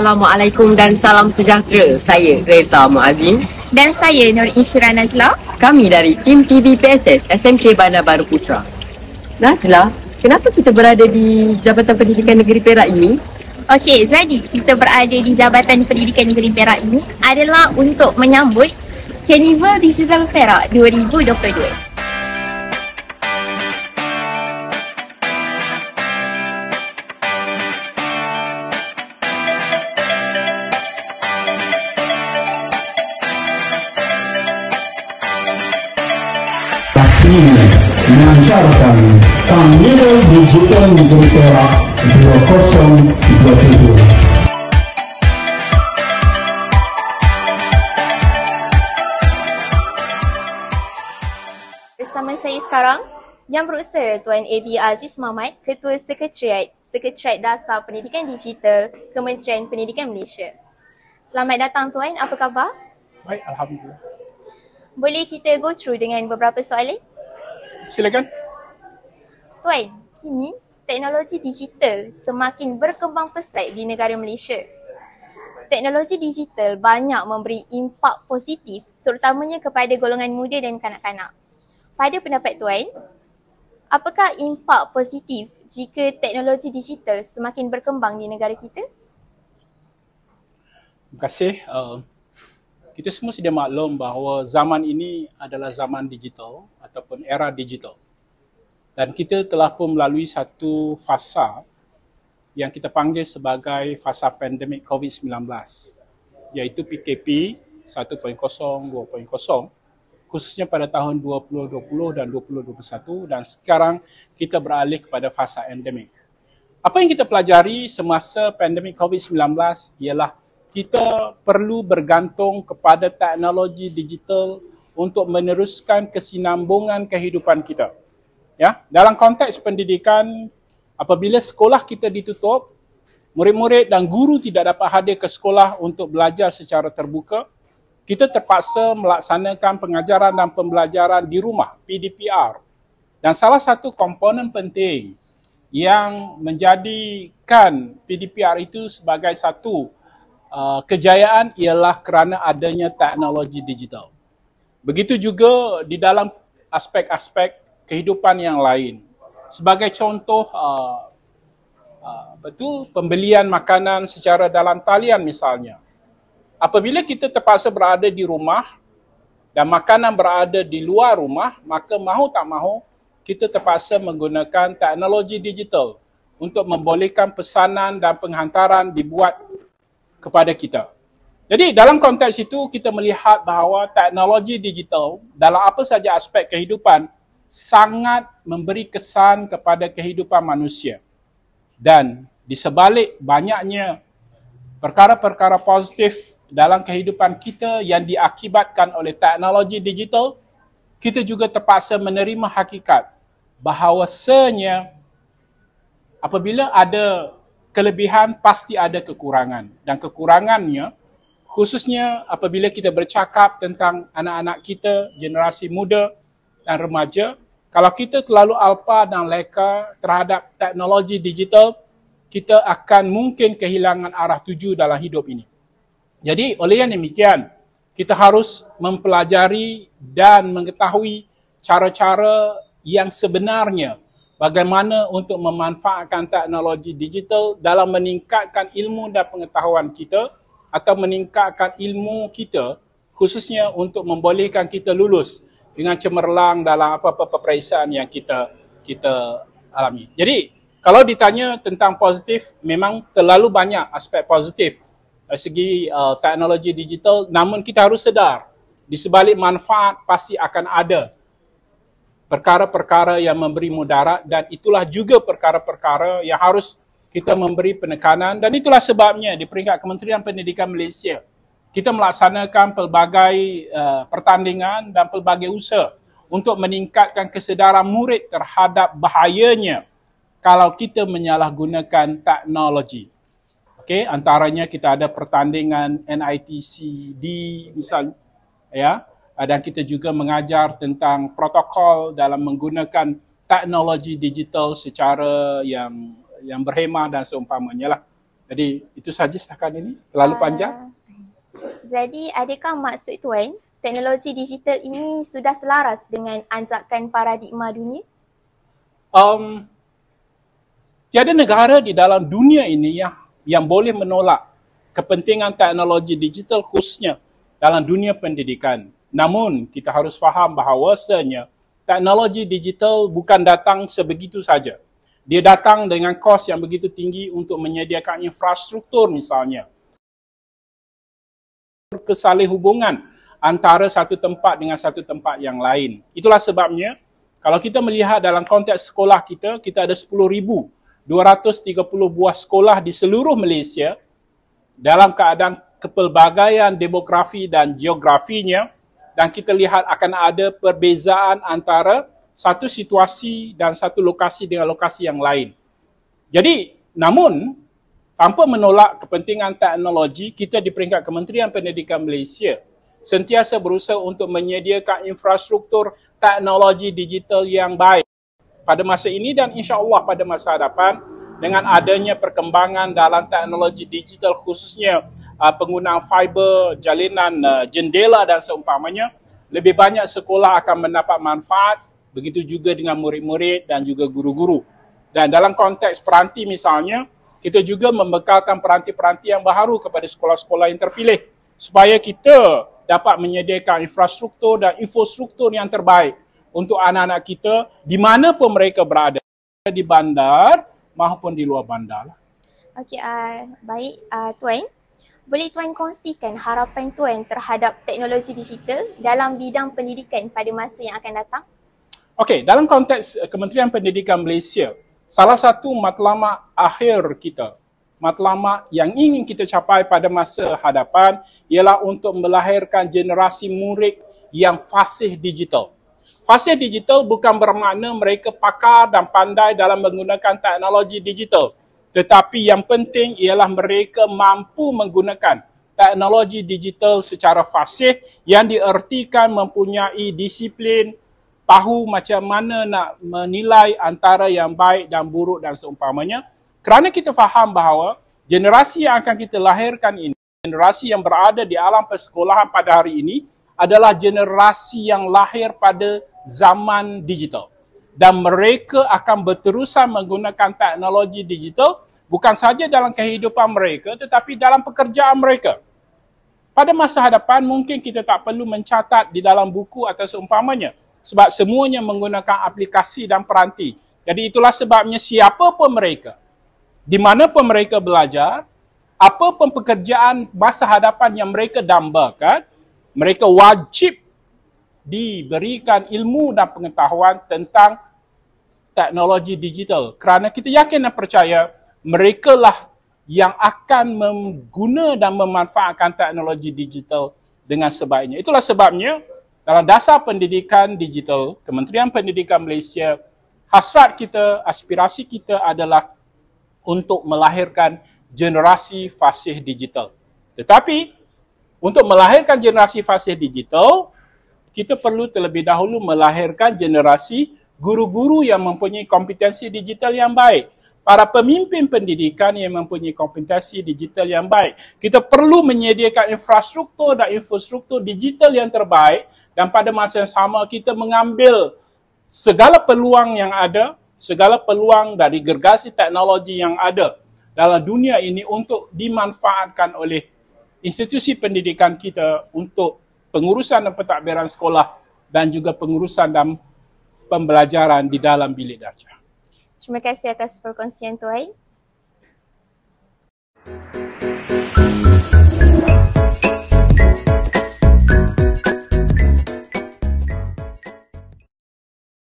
Assalamualaikum dan salam sejahtera. Saya Reza Muazzim. Dan saya Nur Insyirah Najla. Kami dari tim TV PSS SMK Bandar Baru Putra. Najla, kenapa kita berada di Jabatan Pendidikan Negeri Perak ini? Okey, jadi kita berada di Jabatan Pendidikan Negeri Perak ini adalah untuk menyambut Carnival Digital Perak 2022. Ini melancarkan Carnival Digital Negeri Perak 2027. Bersama saya sekarang Yang Berusaha Tuan A.B. Aziz Mahmat, Ketua Sekretariat Dasar Pendidikan Digital Kementerian Pendidikan Malaysia. Selamat datang Tuan, apa khabar? Baik, Alhamdulillah. Boleh kita go through dengan beberapa soalan? Silakan. Tuan, kini teknologi digital semakin berkembang pesat di negara Malaysia. Teknologi digital banyak memberi impak positif terutamanya kepada golongan muda dan kanak-kanak. Pada pendapat Tuan, apakah impak positif jika teknologi digital semakin berkembang di negara kita? Terima kasih. Kita semua sedia maklum bahawa zaman ini adalah zaman digital ataupun era digital. Dan kita telah pun melalui satu fasa yang kita panggil sebagai fasa pandemik COVID-19, iaitu PKP 1.0, 2.0, khususnya pada tahun 2020 dan 2021, dan sekarang kita beralih kepada fasa endemik. Apa yang kita pelajari semasa pandemik COVID-19 ialah kita perlu bergantung kepada teknologi digital untuk meneruskan kesinambungan kehidupan kita. Ya, dalam konteks pendidikan, apabila sekolah kita ditutup, murid-murid dan guru tidak dapat hadir ke sekolah untuk belajar secara terbuka, kita terpaksa melaksanakan pengajaran dan pembelajaran di rumah, PDPR. Dan salah satu komponen penting yang menjadikan PDPR itu sebagai satu kejayaan ialah kerana adanya teknologi digital. Begitu juga di dalam aspek-aspek kehidupan yang lain. Sebagai contoh, pembelian makanan secara dalam talian misalnya. Apabila kita terpaksa berada di rumah dan makanan berada di luar rumah, maka mahu tak mahu kita terpaksa menggunakan teknologi digital untuk membolehkan pesanan dan penghantaran dibuat kepada kita. Jadi dalam konteks itu kita melihat bahawa teknologi digital dalam apa saja aspek kehidupan sangat memberi kesan kepada kehidupan manusia. Dan di sebalik banyaknya perkara-perkara positif dalam kehidupan kita yang diakibatkan oleh teknologi digital, kita juga terpaksa menerima hakikat bahawasanya apabila ada kelebihan pasti ada kekurangan, dan kekurangannya khususnya apabila kita bercakap tentang anak-anak kita, generasi muda dan remaja, kalau kita terlalu alpa dan leka terhadap teknologi digital, kita akan mungkin kehilangan arah tuju dalam hidup ini. Jadi oleh yang demikian, kita harus mempelajari dan mengetahui cara-cara yang sebenarnya bagaimana untuk memanfaatkan teknologi digital dalam meningkatkan ilmu dan pengetahuan kita atau meningkatkan ilmu kita khususnya untuk membolehkan kita lulus dengan cemerlang dalam apa-apa peperiksaan yang kita alami. Jadi kalau ditanya tentang positif, memang terlalu banyak aspek positif dari segi teknologi digital, namun kita harus sedar di sebalik manfaat pasti akan ada perkara-perkara yang memberi mudarat, dan itulah juga perkara-perkara yang harus kita memberi penekanan, dan itulah sebabnya di peringkat Kementerian Pendidikan Malaysia kita melaksanakan pelbagai pertandingan dan pelbagai usaha untuk meningkatkan kesedaran murid terhadap bahayanya kalau kita menyalahgunakan teknologi. Okey, antaranya kita ada pertandingan NITCD misalnya, ya. Dan kita juga mengajar tentang protokol dalam menggunakan teknologi digital secara yang berhemah dan seumpamanya lah. Jadi itu saja setakat ini, terlalu panjang. Jadi adakah maksud Tuan, teknologi digital ini sudah selaras dengan anjakan paradigma dunia? Tiada negara di dalam dunia ini yang boleh menolak kepentingan teknologi digital khususnya dalam dunia pendidikan. Namun kita harus faham bahawasanya teknologi digital bukan datang sebegitu saja. Dia datang dengan kos yang begitu tinggi untuk menyediakan infrastruktur misalnya. Kesalih hubungan antara satu tempat dengan satu tempat yang lain. Itulah sebabnya kalau kita melihat dalam konteks sekolah kita, kita ada 10,230 buah sekolah di seluruh Malaysia dalam keadaan kepelbagaian demografi dan geografinya, dan kita lihat akan ada perbezaan antara satu situasi dan satu lokasi dengan lokasi yang lain. Jadi, namun tanpa menolak kepentingan teknologi, kita di peringkat Kementerian Pendidikan Malaysia sentiasa berusaha untuk menyediakan infrastruktur teknologi digital yang baik pada masa ini dan insya-Allah pada masa hadapan dengan adanya perkembangan dalam teknologi digital khususnya penggunaan fiber, jalinan jendela dan seumpamanya, lebih banyak sekolah akan mendapat manfaat, begitu juga dengan murid-murid dan juga guru-guru. Dan dalam konteks peranti misalnya, kita juga membekalkan peranti-peranti yang baharu kepada sekolah-sekolah yang terpilih supaya kita dapat menyediakan infrastruktur dan infrastruktur yang terbaik untuk anak-anak kita di mana pun mereka berada, di bandar maupun di luar bandar. Okey, baik Tuan. Boleh Tuan kongsikan harapan Tuan terhadap teknologi digital dalam bidang pendidikan pada masa yang akan datang? Okey, dalam konteks Kementerian Pendidikan Malaysia, salah satu matlamat akhir kita, matlamat yang ingin kita capai pada masa hadapan ialah untuk melahirkan generasi murid yang fasih digital. Fasih digital bukan bermakna mereka pakar dan pandai dalam menggunakan teknologi digital, tetapi yang penting ialah mereka mampu menggunakan teknologi digital secara fasih yang diertikan mempunyai disiplin, tahu macam mana nak menilai antara yang baik dan buruk dan seumpamanya. Kerana kita faham bahawa generasi yang akan kita lahirkan ini, generasi yang berada di alam persekolahan pada hari ini adalah generasi yang lahir pada zaman digital. Dan mereka akan berterusan menggunakan teknologi digital bukan saja dalam kehidupan mereka tetapi dalam pekerjaan mereka. Pada masa hadapan mungkin kita tak perlu mencatat di dalam buku atau seumpamanya sebab semuanya menggunakan aplikasi dan peranti. Jadi itulah sebabnya siapa pun mereka, di mana pun mereka belajar, apa pun pekerjaan masa hadapan yang mereka dambakan, mereka wajib diberikan ilmu dan pengetahuan tentang teknologi digital. Kerana kita yakin dan percaya mereka lah yang akan mengguna dan memanfaatkan teknologi digital dengan sebaiknya. Itulah sebabnya dalam dasar pendidikan digital, Kementerian Pendidikan Malaysia, hasrat kita, aspirasi kita adalah untuk melahirkan generasi fasih digital. Tetapi, untuk melahirkan generasi fasih digital, kita perlu terlebih dahulu melahirkan generasi guru-guru yang mempunyai kompetensi digital yang baik. Para pemimpin pendidikan yang mempunyai kompetensi digital yang baik. Kita perlu menyediakan infrastruktur dan infrastruktur digital yang terbaik dan pada masa yang sama kita mengambil segala peluang yang ada, segala peluang dari gergasi teknologi yang ada dalam dunia ini untuk dimanfaatkan oleh institusi pendidikan kita untuk pengurusan dan pentadbiran sekolah dan juga pengurusan dan pembelajaran di dalam bilik darjah. Terima kasih atas perkongsian Tuan.